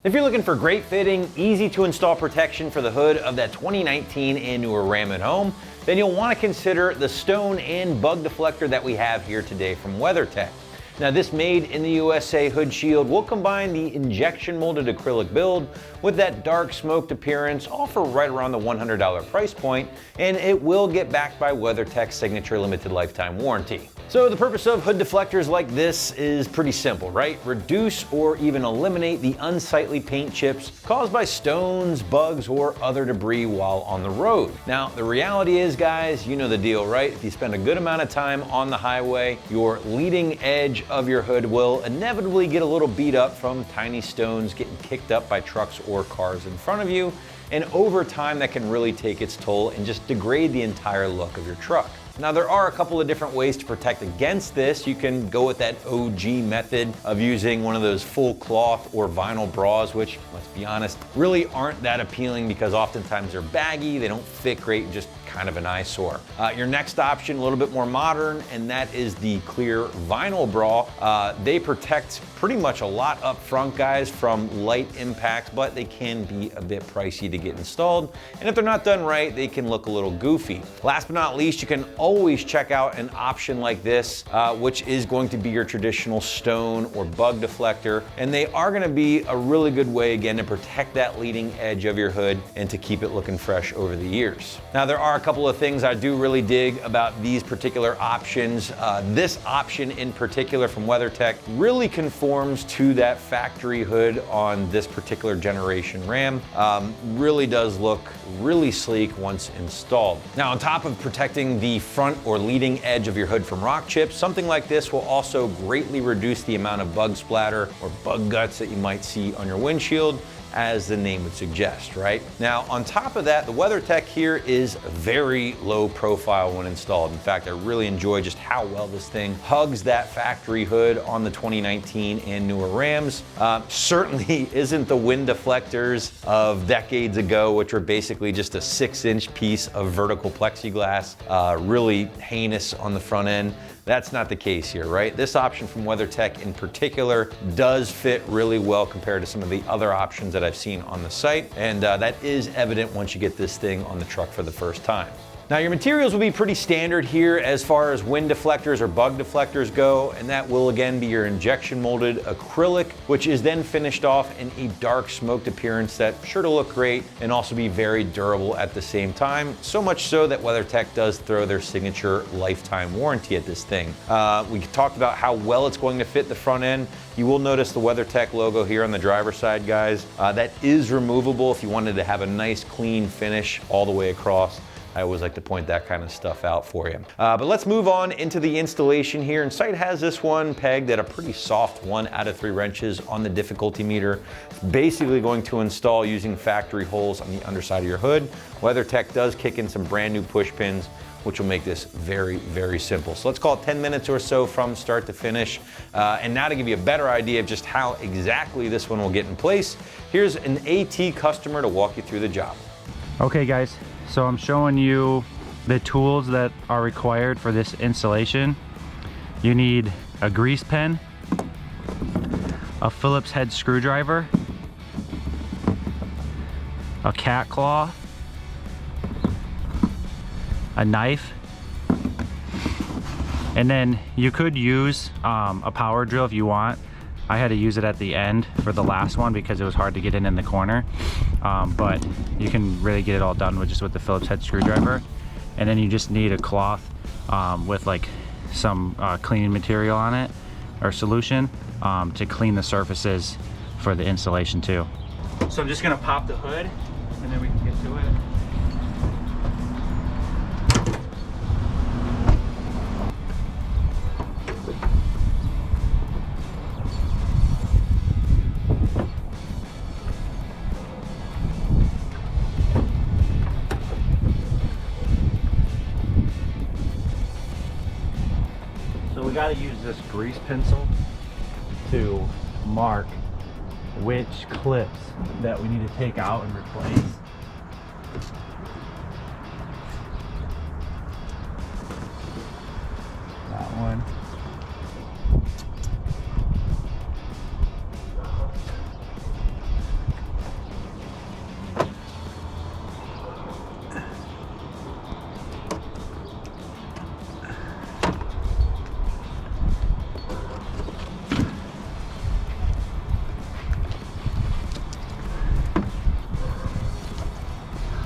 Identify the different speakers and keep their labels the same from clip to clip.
Speaker 1: If you're looking for great fitting, easy to install protection for the hood of that 2019 and newer Ram at home, then you'll want to consider the stone and bug deflector that we have here today from WeatherTech. Now this made in the USA hood shield will combine the injection molded acrylic build with that dark smoked appearance, all for right around the $100 price point, and it will get backed by WeatherTech's signature limited lifetime warranty. So the purpose of hood deflectors like this is pretty simple, right? Reduce or even eliminate the unsightly paint chips caused by stones, bugs, or other debris while on the road. Now, the reality is, guys, you know the deal, right? If you spend a good amount of time on the highway, your leading edge of your hood will inevitably get a little beat up from tiny stones getting kicked up by trucks or cars in front of you. And over time, that can really take its toll and just degrade the entire look of your truck. Now there are a couple of different ways to protect against this. You can go with that OG method of using one of those full cloth or vinyl bras, which, let's be honest, really aren't that appealing because oftentimes they're baggy, they don't fit great, just kind of an eyesore. Your next option, a little bit more modern, and that is the clear vinyl bra. They protect pretty much a lot up front, guys, from light impacts, but they can be a bit pricey to get installed. And if they're not done right, they can look a little goofy. Last but not least, you can always check out an option like this, which is going to be your traditional stone or bug deflector. And they are gonna be a really good way, again, to protect that leading edge of your hood and to keep it looking fresh over the years. Now, there are a couple of things I do really dig about these particular options. This option in particular from WeatherTech really conforms to that factory hood on this particular generation Ram. Really does look really sleek once installed. Now, on top of protecting the front or leading edge of your hood from rock chips, something like this will also greatly reduce the amount of bug splatter or bug guts that you might see on your windshield, as the name would suggest, right? Now, on top of that, the WeatherTech here is very low profile when installed. In fact, I really enjoy just how well this thing hugs that factory hood on the 2019 and newer Rams. Certainly isn't the wind deflectors of decades ago, which were basically just a 6-inch piece of vertical plexiglass, really heinous on the front end. That's not the case here, right? This option from WeatherTech in particular does fit really well compared to some of the other options that I've seen on the site, and that is evident once you get this thing on the truck for the first time. Now, your materials will be pretty standard here as far as wind deflectors or bug deflectors go, and that will again be your injection molded acrylic, which is then finished off in a dark smoked appearance that's sure to look great and also be very durable at the same time. So much so that WeatherTech does throw their signature lifetime warranty at this thing. We talked about how well it's going to fit the front end. You will notice the WeatherTech logo here on the driver's side, guys. That is removable if you wanted to have a nice clean finish all the way across. I always like to point that kind of stuff out for you. But let's move on into the installation here. And site has this one pegged at a pretty soft 1 out of 3 wrenches on the difficulty meter. It's basically going to install using factory holes on the underside of your hood. WeatherTech does kick in some brand new push pins, which will make this very, very simple. So let's call it 10 minutes or so from start to finish. And now to give you a better idea of just how exactly this one will get in place, here's an AT customer to walk you through the job.
Speaker 2: Okay guys, so I'm showing you the tools that are required for this installation. You need a grease pen, a Phillips head screwdriver, a cat claw, a knife, and then you could use a power drill if you want. I had to use it at the end for the last one because it was hard to get in the corner, but you can really get it all done with just with the Phillips head screwdriver. And then you just need a cloth with like some cleaning material on it or solution to clean the surfaces for the installation too. So I'm just gonna pop the hood and then we can get to it. We got to use this grease pencil to mark which clips that we need to take out and replace. That one.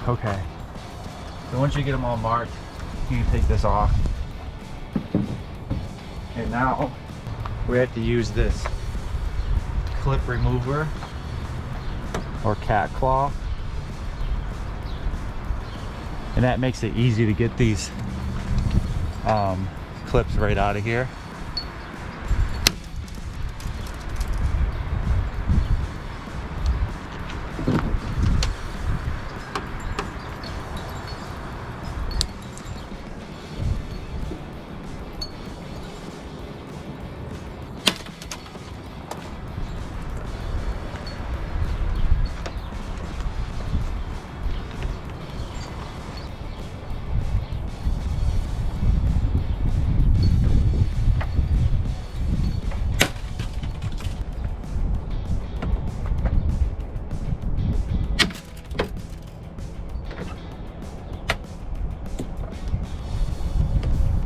Speaker 2: Okay. So once you get them all marked, you can take this off. And now we have to use this clip remover or cat claw. And that makes it easy to get these clips right out of here.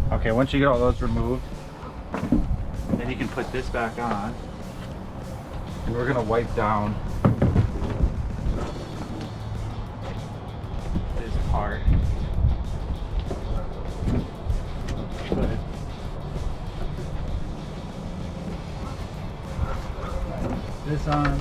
Speaker 2: Okay, once you get all those removed, then you can put this back on. And we're gonna wipe down this part. Put this on.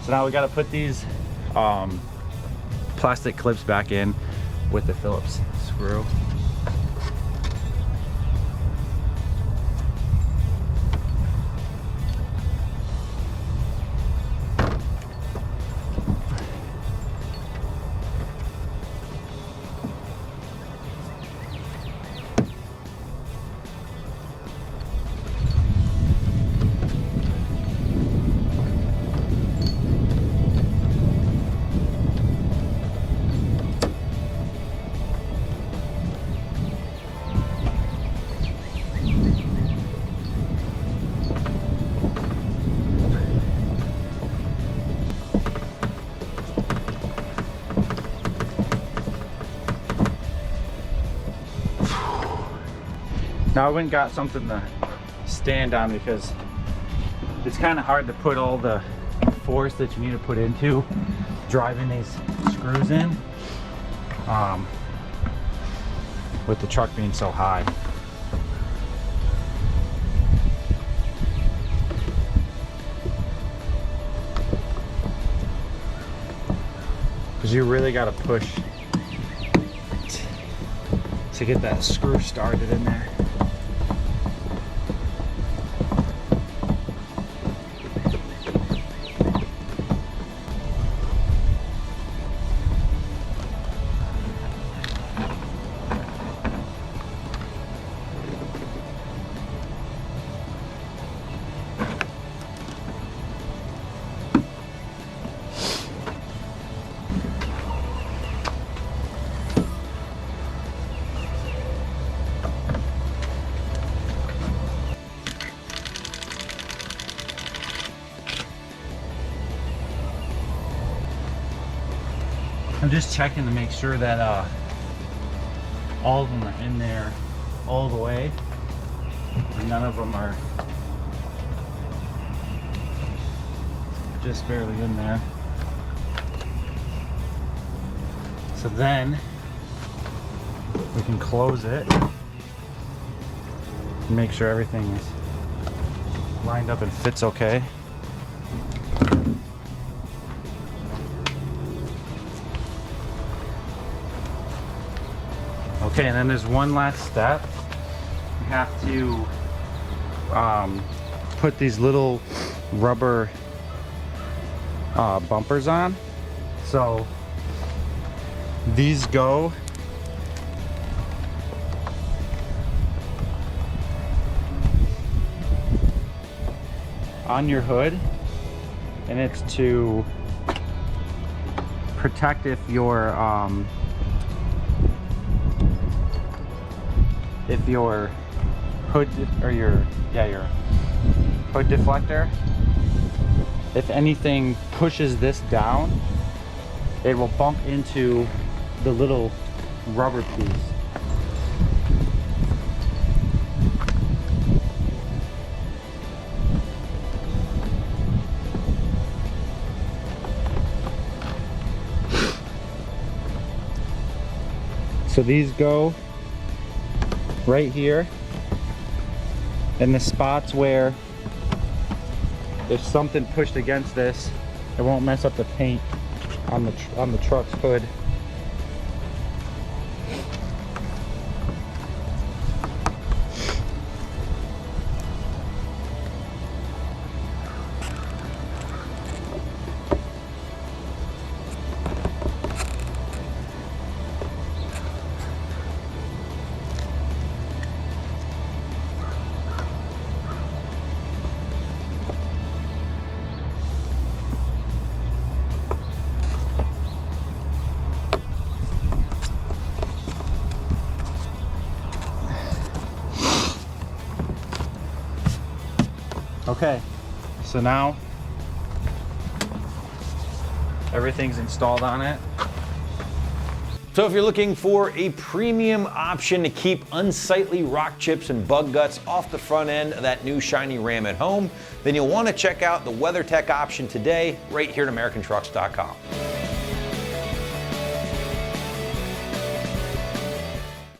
Speaker 2: So now we got to put these plastic clips back in with the Phillips screw. Now I went and got something to stand on because it's kind of hard to put all the force that you need to put into driving these screws in with the truck being so high. Because you really got to push to get that screw started in there. I'm just checking to make sure that all of them are in there all the way. And none of them are just barely in there. So then we can close it and make sure everything is lined up and fits okay. Okay, and then there's one last step. We have to put these little rubber bumpers on. So these go on your hood, and it's to protect if your hood or your hood deflector, if anything pushes this down, it will bump into the little rubber piece. So these go right here in the spots where if something pushed against this, it won't mess up the paint on the truck's hood. Okay, so now everything's installed on it.
Speaker 1: So if you're looking for a premium option to keep unsightly rock chips and bug guts off the front end of that new shiny Ram at home, then you'll want to check out the WeatherTech option today right here at AmericanTrucks.com.